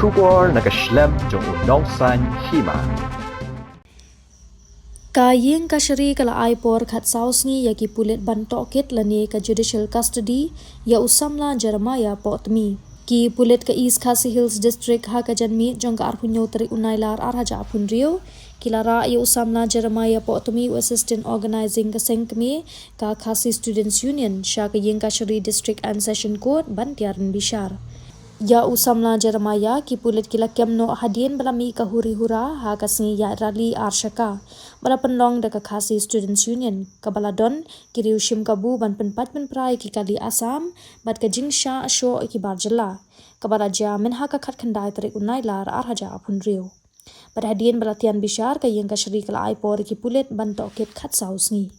Shukor nakaslem jong unongsan Hima. Ka Ïingkashari kala aipor khat Sngi yaki Pulit ban Tohkit lani ka judicial custody ya Samla Jeremaiah potmi. Ki Pulit ka East Khasi Hills District ha ka janmi jong ka arpunyo teri unailar arhaja apun rio. Kilara ya Samla Jeremaiah potmi assistant organizing ka sengkmi ka Khasi Students Union sha ka Ïingkashari District and Session Court ban tiaran bishar. Ya Samla Jeremaiah ki Pulit kila kemno hadien balami ka huri-hura ha ka Sngi ya rali arshaka. Bala penlong deka Khasi Students Union kabaladon kiri ushim kabu ban penpat penprai ki kali Asam bat ka jingsha asho ki barjala kabaraja men ha ka khat khandai tarik unailar arhaja apun rio. Pada hadien balatian bishar ka Ïingkashari kala aipor ki Pulit ban Tohkit khat Sngi.